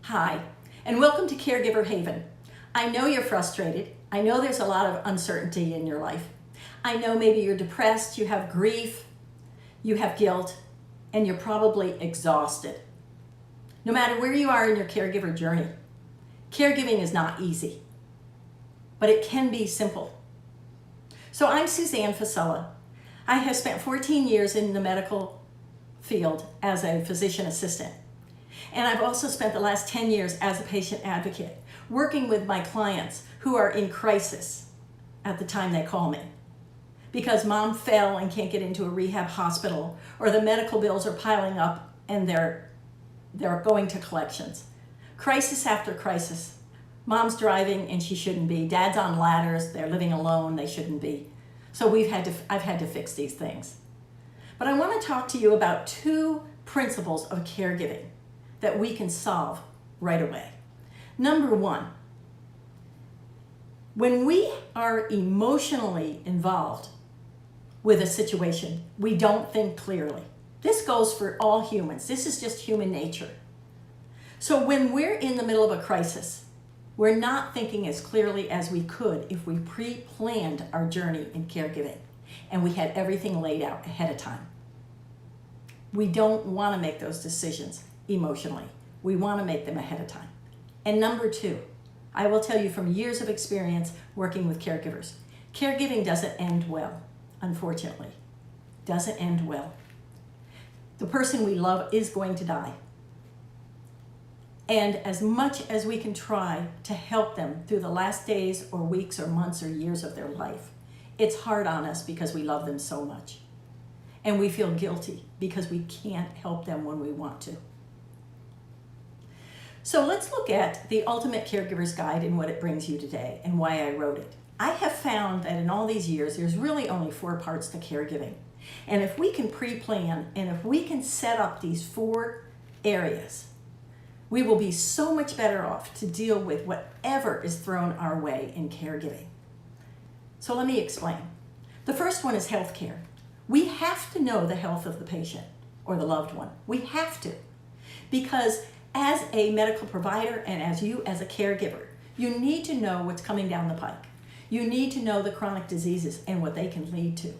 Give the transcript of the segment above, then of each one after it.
Hi, and welcome to Caregiver Haven. I know you're frustrated. I know there's a lot of uncertainty in your life. I know maybe you're depressed, you have grief, you have guilt, and you're probably exhausted. No matter where you are in your caregiver journey, caregiving is not easy, but it can be simple. So I'm Suzanne Fasella. I have spent 14 years in the medical field as a physician assistant. And I've also spent the last 10 years as a patient advocate, working with my clients who are in crisis at the time they call me. Because mom fell and can't get into a rehab hospital, or the medical bills are piling up and they're going to collections. Crisis after crisis. Mom's driving and she shouldn't be. Dad's on ladders, they're living alone, they shouldn't be. So I've had to fix these things. But I want to talk to you about two principles of caregiving that we can solve right away. Number one, when we are emotionally involved with a situation, we don't think clearly. This goes for all humans. This is just human nature. So when we're in the middle of a crisis, we're not thinking as clearly as we could if we pre-planned our journey in caregiving and we had everything laid out ahead of time. We don't want to make those decisions emotionally. We want to make them ahead of time. And number two, I will tell you from years of experience working with caregivers, caregiving doesn't end well, unfortunately. Doesn't end well. The person we love is going to die. And as much as we can try to help them through the last days or weeks or months or years of their life, it's hard on us because we love them so much. And we feel guilty because we can't help them when we want to. So let's look at the Ultimate Caregiver's Guide and what it brings you today and why I wrote it. I have found that in all these years, there's really only 4 parts to caregiving. And if we can pre-plan and if we can set up these 4 areas, we will be so much better off to deal with whatever is thrown our way in caregiving. So let me explain. The first one is healthcare. We have to know the health of the patient or the loved one. We have to, because as a medical provider and as a caregiver, you need to know what's coming down the pike. You need to know the chronic diseases and what they can lead to.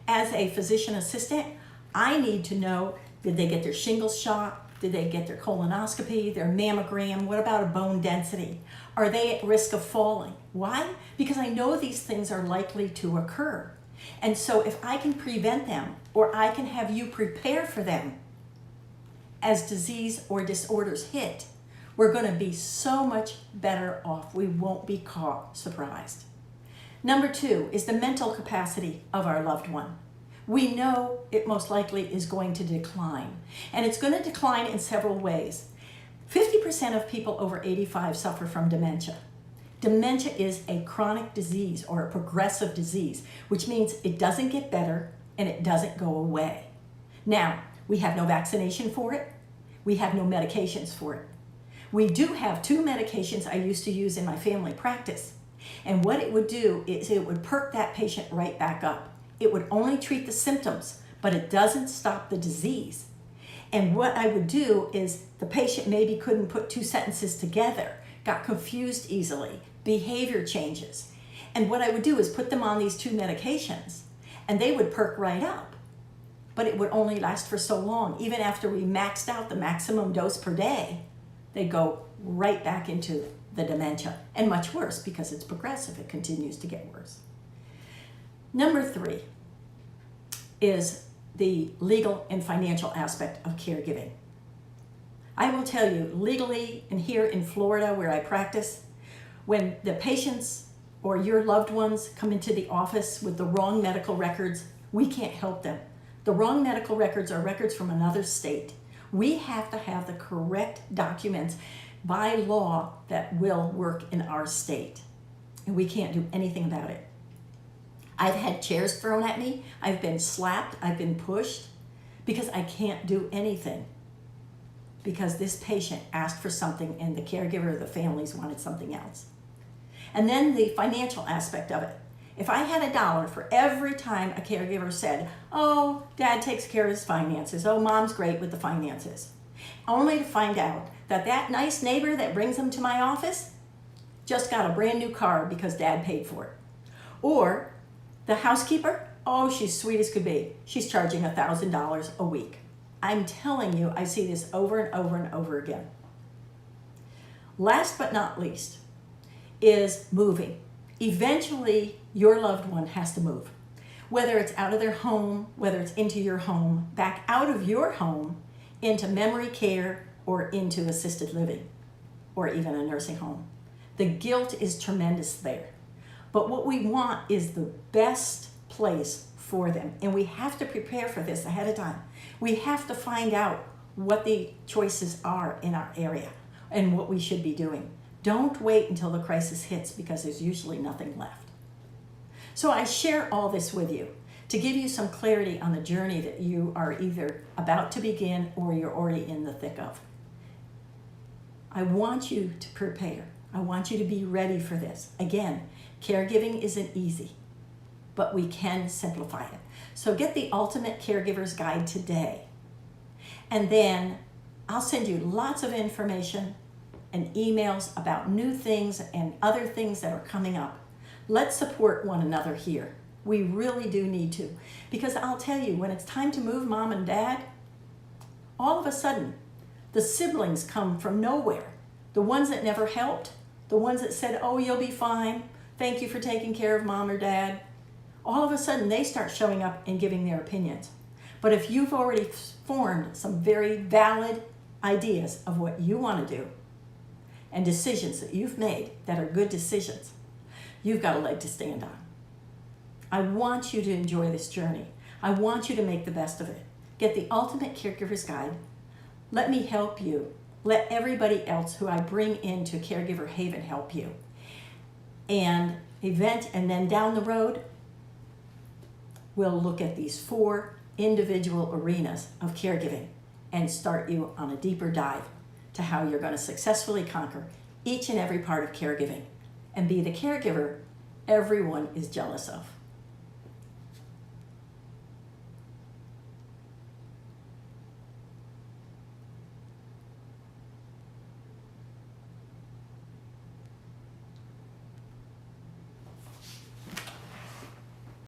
As a physician assistant, I need to know, did they get their shingles shot? Did they get their colonoscopy, their mammogram? What about a bone density? Are they at risk of falling? Why? Because I know these things are likely to occur. And so if I can prevent them, or I can have you prepare for them as disease or disorders hit, we're going to be so much better off. We won't be caught surprised. Number 2 is the mental capacity of our loved one. We know it most likely is going to decline, and it's going to decline in several ways. 50% of people over 85 suffer from dementia. Dementia is a chronic disease or a progressive disease, which means it doesn't get better and it doesn't go away. Now, we have no vaccination for it. We have no medications for it. We do have 2 medications I used to use in my family practice. And what it would do is it would perk that patient right back up. It would only treat the symptoms, but it doesn't stop the disease. And what I would do is the patient maybe couldn't put 2 sentences together, got confused easily, behavior changes. And what I would do is put them on these 2 medications and they would perk right up. But it would only last for so long. Even after we maxed out the maximum dose per day, they'd go right back into the dementia, and much worse because it's progressive. It continues to get worse. Number 3 is the legal and financial aspect of caregiving. I will tell you, legally, and here in Florida where I practice, when the patients or your loved ones come into the office with the wrong medical records, we can't help them. The wrong medical records are records from another state. We have to have the correct documents by law that will work in our state, and we can't do anything about it. I've had chairs thrown at me, I've been slapped, I've been pushed, because I can't do anything. Because this patient asked for something and the caregiver or the families wanted something else. And then the financial aspect of it. If I had $1 for every time a caregiver said, oh, Dad takes care of his finances, oh, Mom's great with the finances, only to find out that that nice neighbor that brings them to my office just got a brand new car because dad paid for it. Or the housekeeper, oh, she's sweet as could be. She's charging $1,000 a week. I'm telling you, I see this over and over and over again. Last but not least is moving. Eventually, your loved one has to move. Whether it's out of their home, whether it's into your home, back out of your home, into memory care, or into assisted living, or even a nursing home. The guilt is tremendous there. But what we want is the best place for them. And we have to prepare for this ahead of time. We have to find out what the choices are in our area and what we should be doing. Don't wait until the crisis hits, because there's usually nothing left. So I share all this with you to give you some clarity on the journey that you are either about to begin or you're already in the thick of. I want you to prepare. I want you to be ready for this. Again, caregiving isn't easy, but we can simplify it. So get the Ultimate Caregiver's Guide today. And then I'll send you lots of information and emails about new things and other things that are coming up. Let's support one another here. We really do need to. Because I'll tell you, when it's time to move mom and dad, all of a sudden, the siblings come from nowhere. The ones that never helped, the ones that said, oh, you'll be fine. Thank you for taking care of mom or dad. All of a sudden, they start showing up and giving their opinions. But if you've already formed some very valid ideas of what you want to do and decisions that you've made that are good decisions, you've got a leg to stand on. I want you to enjoy this journey. I want you to make the best of it. Get the Ultimate Caregiver's Guide. Let me help you. Let everybody else who I bring into Caregiver Haven help you. And then down the road, we'll look at these 4 individual arenas of caregiving and start you on a deeper dive to how you're going to successfully conquer each and every part of caregiving and be the caregiver everyone is jealous of.